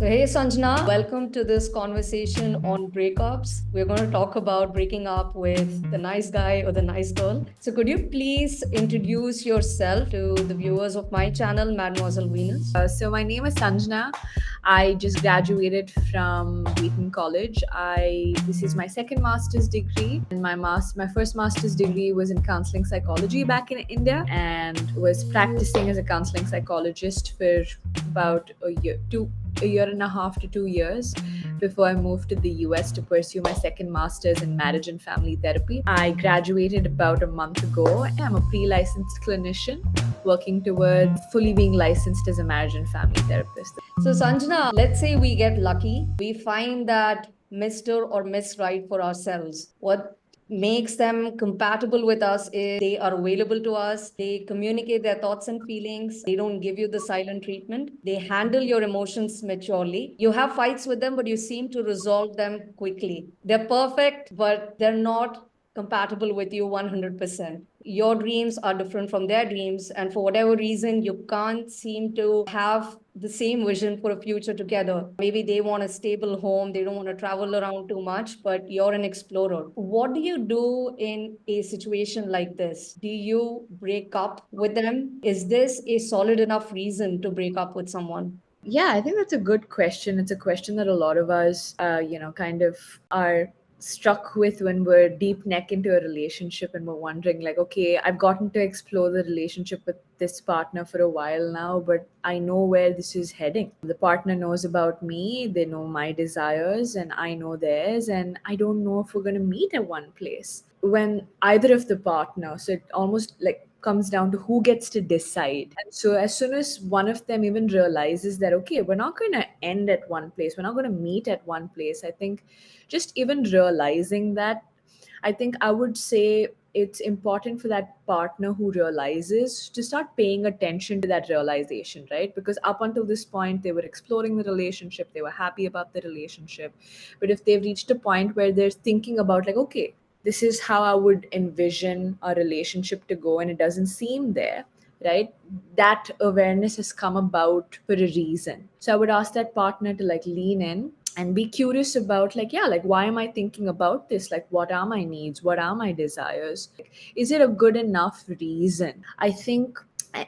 So, hey Sanjana, welcome to this conversation on breakups. We're going to talk about breaking up with the nice guy or the nice girl. So, could you please introduce yourself to the viewers of my channel, Mademoiselle Venus? So my name is Sanjana. I just graduated from Wheaton College. I This is my second master's degree, and my first master's degree was in counseling psychology back in India, and was practicing as a counseling psychologist for about a year and a half to 2 years before I moved to the US to pursue my second master's in marriage and family therapy. I graduated about a month ago. I'm a pre-licensed clinician working towards fully being licensed as a marriage and family therapist. So, Sanjana, let's say we get lucky, we find that Mr. or Miss Right for ourselves. What makes them compatible with us is they are available to us, they communicate their thoughts and feelings, they don't give you the silent treatment, they handle your emotions maturely. You have fights with them, but you seem to resolve them quickly. They're perfect, but they're not compatible with you 100%. Your dreams are different from their dreams, and for whatever reason, you can't seem to have the same vision for a future together. Maybe they want a stable home, they don't want to travel around too much, but you're an explorer. What do you do in a situation like this? Do you break up with them? Is this a solid enough reason to break up with someone? Yeah, I think that's a good question. It's a question that a lot of us, kind of are struck with when we're deep neck into a relationship and we're wondering, like, okay, I've gotten to explore the relationship with this partner for a while now, but I know where this is heading. The partner knows about me, they know my desires, and I know theirs, and I don't know if we're going to meet at one place. When either of the partners, so it almost like comes down to who gets to decide. And so as soon as one of them even realizes that, okay, we're not going to end at one place, we're not going to meet at one place, I think just even realizing that, I think I would say it's important for that partner who realizes to start paying attention to that realization, right? Because up until this point, they were exploring the relationship, they were happy about the relationship. But if they've reached a point where they're thinking about, like, okay, this is how I would envision a relationship to go, and it doesn't seem there, right? That awareness has come about for a reason. So I would ask that partner to like lean in and be curious about, like, yeah, like, why am I thinking about this? Like, what are my needs, what are my desires? Is it a good enough reason? I think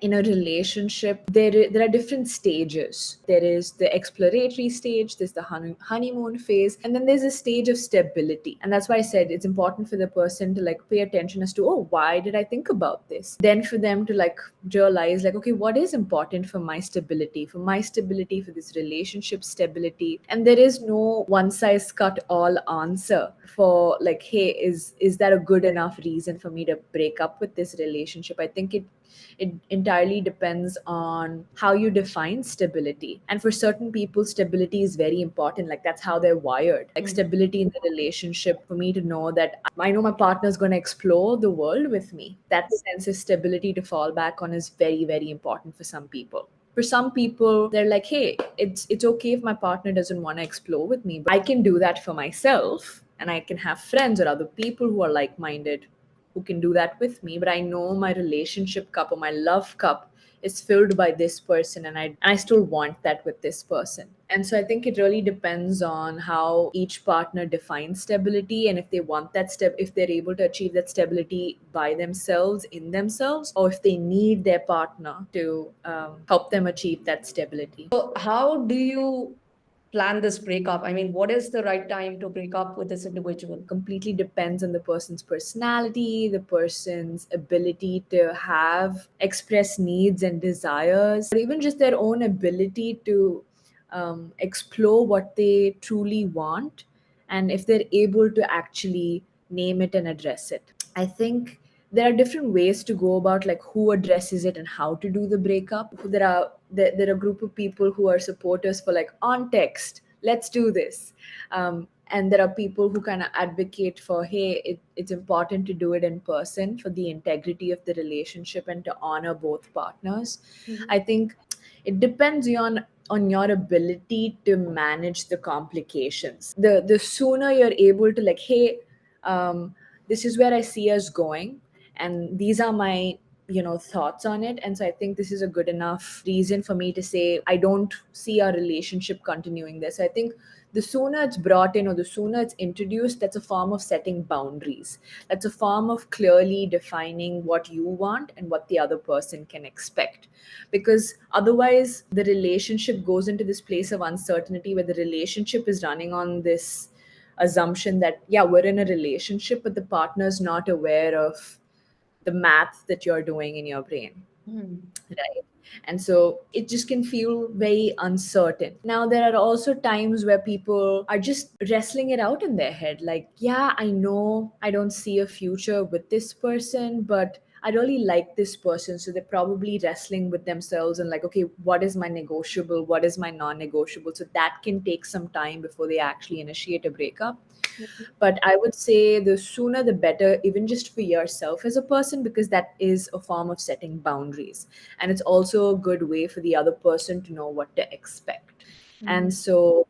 in a relationship, there are different stages. There is the exploratory stage, there's the honeymoon phase, and then there's a stage of stability. And that's why I said it's important for the person to like pay attention as to, oh, why did I think about this? Then for them to like realize, like, okay, what is important for my stability, for this relationship stability? And there is no one size cut all answer for, like, hey, is that a good enough reason for me to break up with this relationship? I think it entirely depends on how you define stability. And for certain people, stability is very important. Like, that's how they're wired. Like, stability in the relationship, for me to know that I know my partner's going to explore the world with me. That sense of stability to fall back on is very, very important for some people. For some people, they're like, hey, it's okay if my partner doesn't want to explore with me, but I can do that for myself, and I can have friends or other people who are like-minded who can do that with me. But I know my relationship cup or my love cup is filled by this person, and I still want that with this person. And so I think it really depends on how each partner defines stability, and if they want that step, if they're able to achieve that stability by themselves, in themselves, or if they need their partner to help them achieve that stability. So, how do you plan this breakup? I mean, what is the right time to break up with this individual? Completely depends on the person's personality, the person's ability to have express needs and desires, or even just their own ability to explore what they truly want, and if they're able to actually name it and address it. I think there are different ways to go about, like, who addresses it and how to do the breakup. There are a group of people who are supporters for, like, on text, let's do this. And there are people who kind of advocate for, hey, it's important to do it in person for the integrity of the relationship and to honor both partners. I think it depends on your ability to manage the complications. The sooner you're able to, like, hey, this is where I see us going, and these are my thoughts on it. And so I think this is a good enough reason for me to say I don't see our relationship continuing there. So I think the sooner it's brought in or the sooner it's introduced, that's a form of setting boundaries. That's a form of clearly defining what you want and what the other person can expect. Because otherwise, the relationship goes into this place of uncertainty where the relationship is running on this assumption that, yeah, we're in a relationship, but the partner's not aware of the math that you're doing in your brain, Hmm. right? And so it just can feel very uncertain. Now there are also times where people are just wrestling it out in their head, like, yeah, I know I don't see a future with this person, but I really like this person. So they're probably wrestling with themselves and like, okay, what is my negotiable, what is my non-negotiable? So that can take some time before they actually initiate a breakup. But I would say the sooner the better, even just for yourself as a person, because that is a form of setting boundaries. And it's also a good way for the other person to know what to expect. Mhm. And so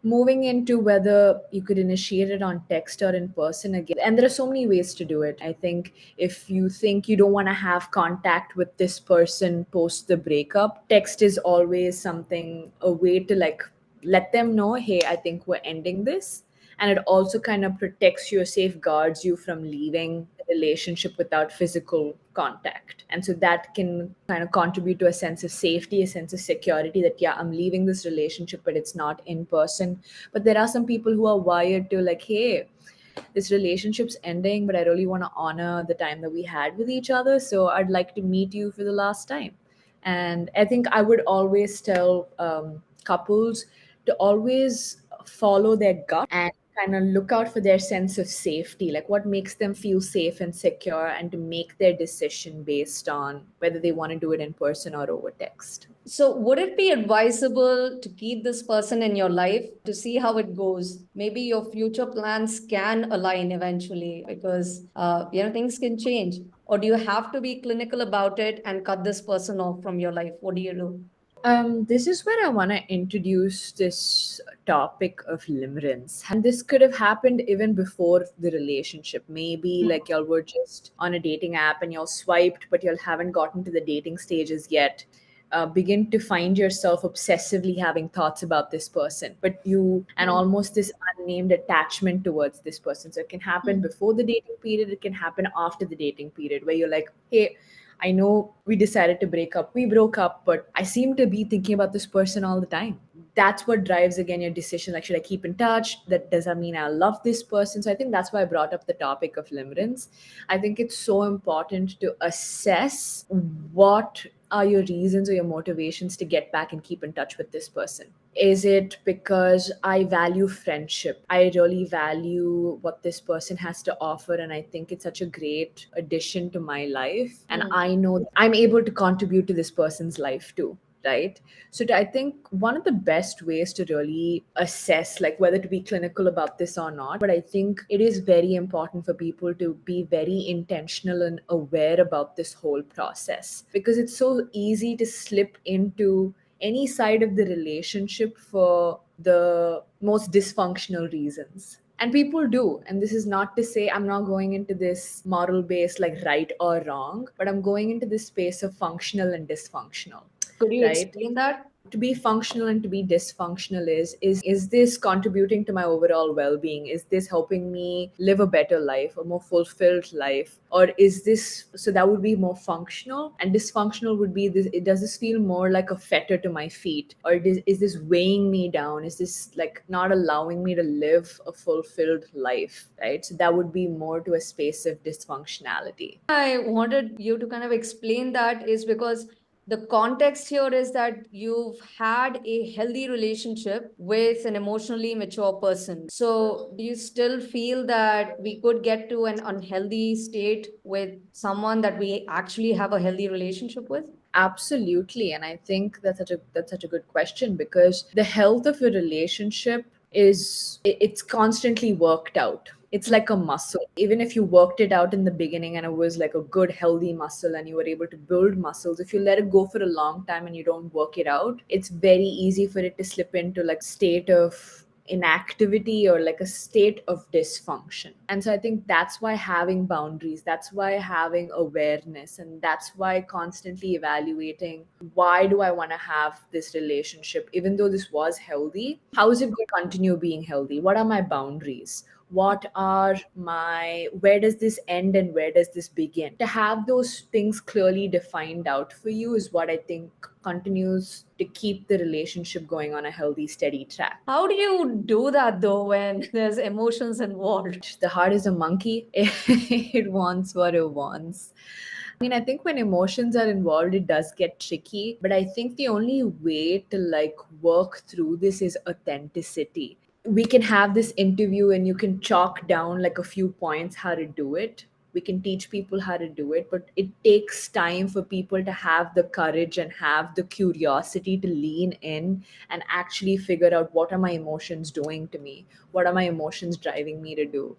moving into whether you could initiate it on text or in person, again, and there are so many ways to do it. I think if you think you don't want to have contact with this person post the breakup, text is always something, a way to like let them know, hey, I think we're ending this. And it also kind of protects you or safeguards you from leaving the relationship without physical contact. And so that can kind of contribute to a sense of safety, a sense of security, that yeah, I'm leaving this relationship but it's not in person. But there are some people who are wired to like, hey, this relationship's ending, but I really want to honor the time that we had with each other, so I'd like to meet you for the last time. And I think I would always tell couples to always follow their gut and kind of look out for their sense of safety, like what makes them feel safe and secure, and to make their decision based on whether they want to do it in person or over text. So, would it be advisable to keep this person in your life to see how it goes? Maybe your future plans can align eventually because things can change. Or do you have to be clinical about it and cut this person off from your life? What do you do? This is where I want to introduce this topic of limerence. And this could have happened even before the relationship. Maybe like y'all were just on a dating app and y'all swiped, but y'all haven't gotten to the dating stages yet. Begin to find yourself obsessively having thoughts about this person, but and almost this unnamed attachment towards this person. So it can happen before the dating period, it can happen after the dating period, where you're like, hey, I know we decided to break up. We broke up, but I seem to be thinking about this person all the time. That's what drives again your decision. Like, should I keep in touch? That does that mean I love this person? So I think that's why I brought up the topic of limerence. I think it's so important to assess what are your reasons or your motivations to get back and keep in touch with this person. Is it because I value friendship? I really value what this person has to offer, and I think it's such a great addition to my life. And Hmm. I know that I'm able to contribute to this person's life too. Right. So I think one of the best ways to really assess, like whether to be clinical about this or not, but I think it is very important for people to be very intentional and aware about this whole process, because it's so easy to slip into any side of the relationship for the most dysfunctional reasons. And people do. And this is not to say I'm not going into this moral base like right or wrong, but I'm going into this space of functional and dysfunctional, Could you right? explain that? To be functional and to be dysfunctional is this contributing to my overall well-being? Is this helping me live a better life, a more fulfilled life? Or is this, so that would be more functional, and dysfunctional would be this, it does this feel more like a fetter to my feet, or is this weighing me down? Is this like not allowing me to live a fulfilled life, right? So that would be more to a space of dysfunctionality. I wanted you to kind of explain that is because the context here is that you've had a healthy relationship with an emotionally mature person. So, do you still feel that we could get to an unhealthy state with someone that we actually have a healthy relationship with? Absolutely, and I think that's such a good question, because the health of a relationship is it's constantly worked out. It's like a muscle. Even if you worked it out in the beginning and it was like a good healthy muscle and you were able to build muscles, if you let it go for a long time and you don't work it out, it's very easy for it to slip into like state of inactivity or like a state of dysfunction. And so I think that's why having boundaries, that's why having awareness, and that's why constantly evaluating, why do I want to have this relationship even though this was healthy? How is it going to continue being healthy? What are my boundaries? What are my, where does this end and where does this begin? To have those things clearly defined out for you is what I think continues to keep the relationship going on a healthy, steady track. How do you do that though when there's emotions involved? The heart is a monkey. It wants what it wants. I mean, I think when emotions are involved, it does get tricky. But I think the only way to like work through this is authenticity. We can have this interview and you can chalk down like a few points how to do it. We can teach people how to do it, but it takes time for people to have the courage and have the curiosity to lean in and actually figure out, what are my emotions doing to me? What are my emotions driving me to do?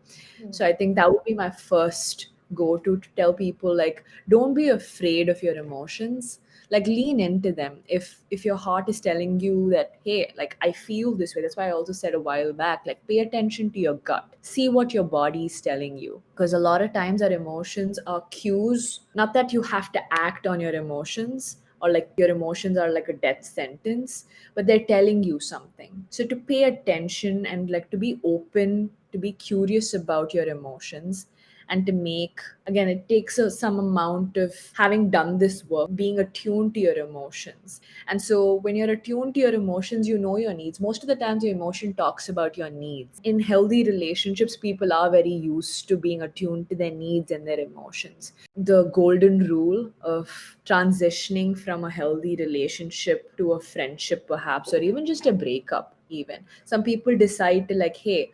So I think that would be my first go to tell people, like, don't be afraid of your emotions. Like, lean into them. If your heart is telling you that, hey, like, I feel this way, that's why I also said a while back, like, pay attention to your gut, see what your body is telling you, because a lot of times our emotions are cues. Not that you have to act on your emotions, or like your emotions are like a death sentence, but they're telling you something. So to pay attention and like to be open, to be curious about your emotions, and to make, again, it takes some amount of having done this work, being attuned to your emotions. And so when you're attuned to your emotions, you know your needs. Most of the times your emotion talks about your needs. In healthy relationships, people are very used to being attuned to their needs and their emotions. The golden rule of transitioning from a healthy relationship to a friendship, perhaps, or even just a breakup, even some people decide to, like, hey,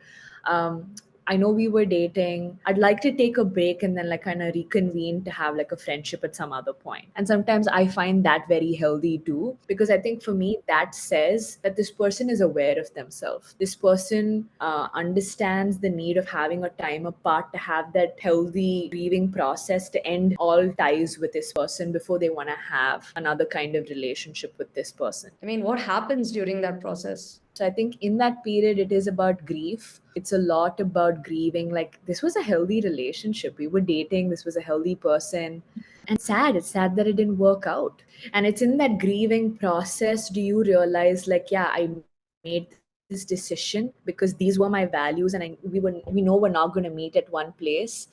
I know we were dating. I'd like to take a break and then like kind of reconvene to have like a friendship at some other point. And sometimes I find that very healthy too, because I think for me, that says that this person is aware of themselves. This person understands the need of having a time apart to have that healthy grieving process to end all ties with this person before they want to have another kind of relationship with this person. I mean, what happens during that process? So I think in that period, it is about grief. It's a lot about grieving. Like, this was a healthy relationship. We were dating. This was a healthy person. And sad. It's sad that it didn't work out. And it's in that grieving process, do you realize, like, yeah, I made this decision because these were my values, and we know we're not going to meet at one place.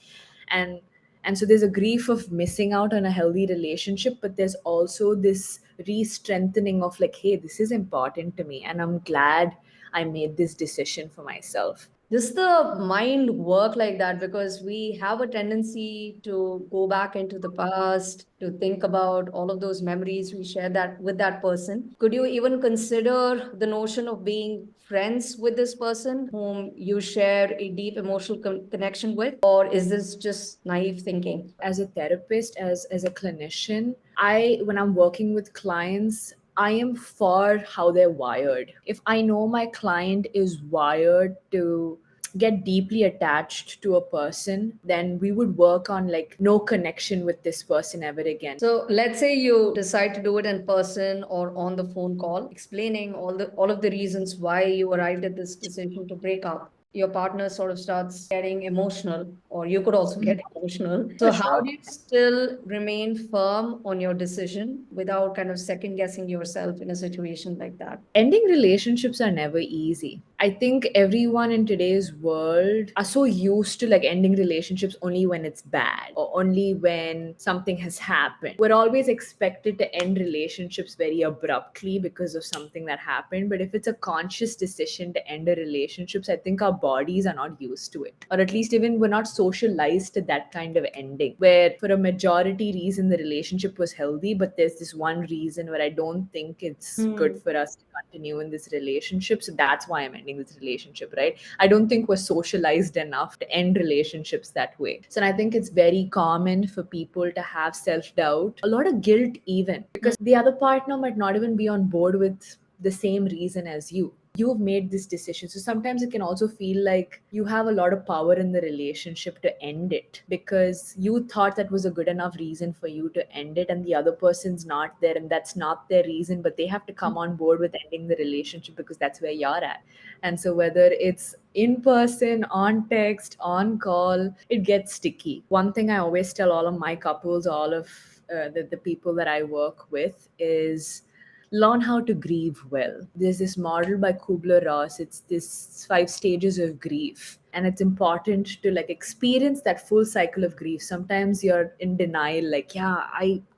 And and so there's a grief of missing out on a healthy relationship, but there's also this re-strengthening of, like, hey, this is important to me and I'm glad I made this decision for myself. Does the mind work like that? Because we have a tendency to go back into the past, to think about all of those memories we shared that with that person. Could you even consider the notion of being friends with this person whom you share a deep emotional connection with? Or is this just naive thinking? As a therapist, as a clinician, I, when I'm working with clients, I am for how they're wired. If I know my client is wired to get deeply attached to a person, then we would work on like no connection with this person ever again. So let's say you decide to do it in person or on the phone call, explaining all of the reasons why you arrived at this decision to break up. Your partner sort of starts getting emotional, or you could also get emotional. For So how sure. do you still remain firm on your decision without kind of second guessing yourself in a situation like that? Ending relationships are never easy. I think everyone in today's world are so used to like ending relationships only when it's bad or only when something has happened. We're always expected to end relationships very abruptly because of something that happened. But if it's a conscious decision to end a relationships, I think our bodies are not used to it. Or at least even we're not socialized to that kind of ending, where for a majority reason the relationship was healthy, but there's this one reason where I don't think it's good for us to continue in this relationship. So that's why I'm ending this relationship, right? I don't think we're socialized enough to end relationships that way. So I think it's very common for people to have self doubt, a lot of guilt, even because the other partner might not even be on board with the same reason as you. you've made this decision. So sometimes it can also feel like you have a lot of power in the relationship to end it because you thought that was a good enough reason for you to end it, and the other person's not there, and that's not their reason, but they have to come on board with ending the relationship because that's where you're at. And so whether it's in person, on text, on call, it gets sticky. One thing I always tell all of my couples, all of the people that I work with is learn how to grieve well. There's this model by Kubler-Ross. It's this 5 stages of grief. And it's important to like experience that full cycle of grief. Sometimes you're in denial, like, yeah,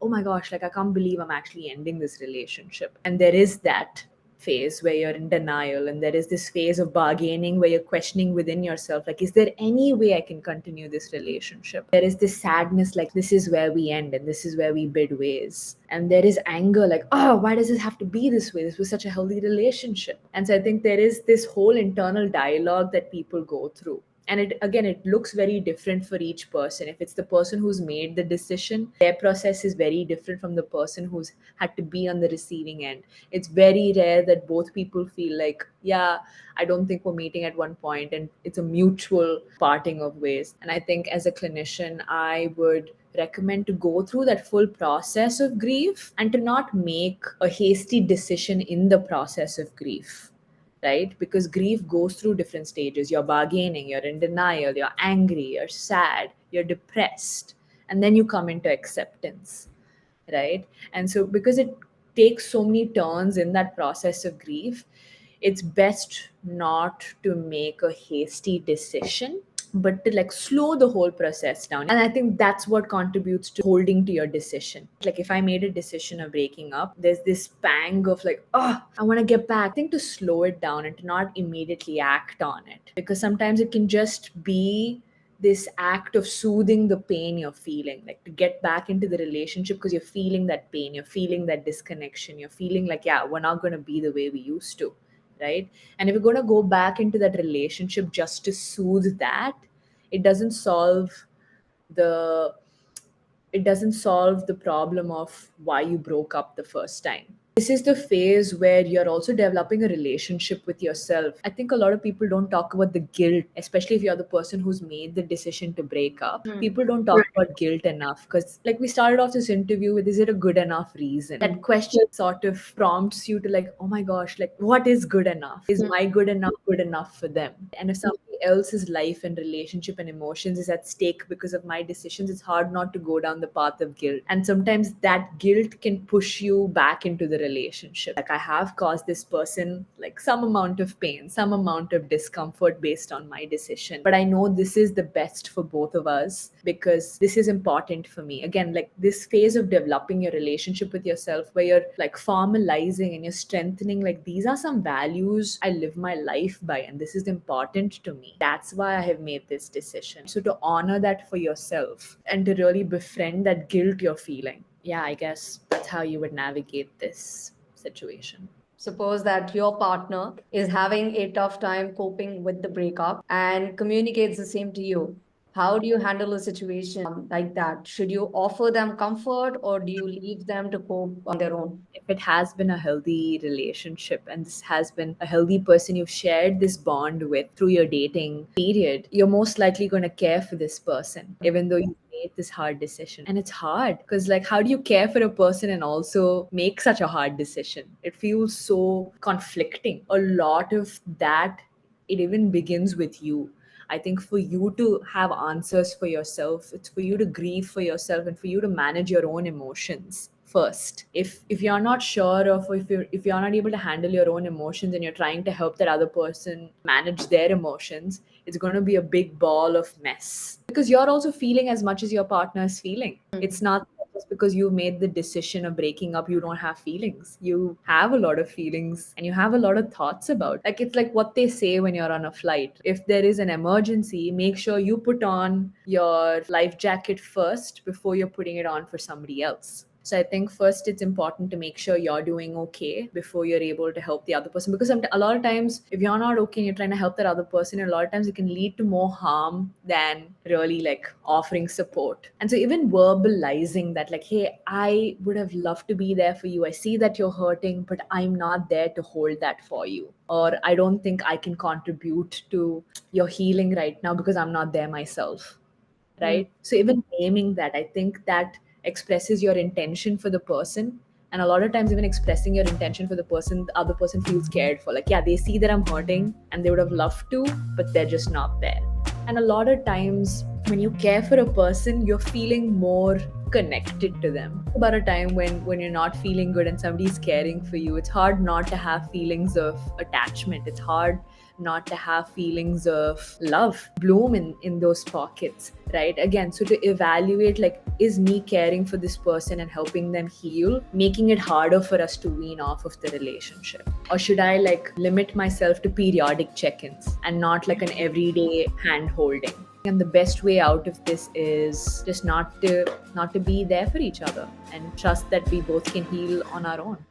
oh my gosh, like I can't believe I'm actually ending this relationship. And there is that phase where you're in denial, and there is this phase of bargaining where you're questioning within yourself, like, is there any way I can continue this relationship? There is this sadness, like, this is where we end and this is where we bid ways. And there is anger, like, oh, why does it have to be this way? This was such a healthy relationship. And so I think there is this whole internal dialogue that people go through. And it again, it looks very different for each person. If it's the person who's made the decision, their process is very different from the person who's had to be on the receiving end. It's very rare that both people feel like, yeah, I don't think we're meeting at one point, and it's a mutual parting of ways. And I think as a clinician, I would recommend to go through that full process of grief and to not make a hasty decision in the process of grief, right? Because grief goes through different stages. You're bargaining, you're in denial, you're angry, you're sad, you're depressed, and then you come into acceptance, right? And so because it takes so many turns in that process of grief, it's best not to make a hasty decision, but to like slow the whole process down. And I think that's what contributes to holding to your decision. Like if I made a decision of breaking up, there's this pang of like, oh, I want to get back. I think to slow it down and to not immediately act on it, because sometimes it can just be this act of soothing the pain you're feeling, like to get back into the relationship because you're feeling that pain, you're feeling that disconnection, you're feeling like, yeah, we're not going to be the way we used to, right? And if you're going to go back into that relationship just to soothe that, it doesn't solve the it doesn't solve the problem of why you broke up the first time. This is the phase where you're also developing a relationship with yourself. I think a lot of people don't talk about the guilt, especially if you're the person who's made the decision to break up. People don't talk about guilt enough because, like, we started off this interview with, is it a good enough reason? That question sort of prompts you to, like, oh my gosh, like, what is good enough? Is my good enough for them? And if somebody else's life and relationship and emotions is at stake because of my decisions, it's hard not to go down the path of guilt. And sometimes that guilt can push you back into the relationship. Like, I have caused this person like some amount of pain, some amount of discomfort based on my decision. But I know this is the best for both of us because this is important for me. Again, like this phase of developing your relationship with yourself where you're like formalizing and you're strengthening, like these are some values I live my life by, and this is important to me. That's why I have made this decision. So to honor that for yourself and to really befriend that guilt you're feeling. Yeah, I guess that's how you would navigate this situation. Suppose that your partner is having a tough time coping with the breakup and communicates the same to you. How do you handle a situation like that? Should you offer them comfort or do you leave them to cope on their own? If it has been a healthy relationship and this has been a healthy person you've shared this bond with through your dating period, you're most likely going to care for this person, even though you made this hard decision. And it's hard because, like, how do you care for a person and also make such a hard decision? It feels so conflicting. A lot of that, it even begins with you. I think for you to have answers for yourself, it's for you to grieve for yourself and for you to manage your own emotions first. If you're not sure of, if you're not able to handle your own emotions and you're trying to help that other person manage their emotions, it's going to be a big ball of mess because you're also feeling as much as your partner is feeling. It's not just because you made the decision of breaking up, you don't have feelings. You have a lot of feelings and you have a lot of thoughts about. Like, it's like what they say when you're on a flight. If there is an emergency, make sure you put on your life jacket first before you're putting it on for somebody else. So I think first it's important to make sure you're doing okay before you're able to help the other person. Because a lot of times, if you're not okay and you're trying to help that other person, a lot of times it can lead to more harm than really like offering support. And so even verbalizing that, like, hey, I would have loved to be there for you. I see that you're hurting, but I'm not there to hold that for you. Or I don't think I can contribute to your healing right now because I'm not there myself, Mm. right? So even naming that, I think that expresses your intention for the person. And a lot of times, even expressing your intention for the person, the other person feels cared for. Like, yeah, they see that I'm hurting and they would have loved to, but they're just not there. And a lot of times, when you care for a person, you're feeling more connected to them. About a time when you're not feeling good and somebody's caring for you, it's hard not to have feelings of attachment. It's hard not to have feelings of love bloom in those pockets, right? Again, so to evaluate, like, is me caring for this person and helping them heal making it harder for us to wean off of the relationship? Or should I like limit myself to periodic check-ins and not like an everyday hand holding? And the best way out of this is just not to be there for each other and trust that we both can heal on our own.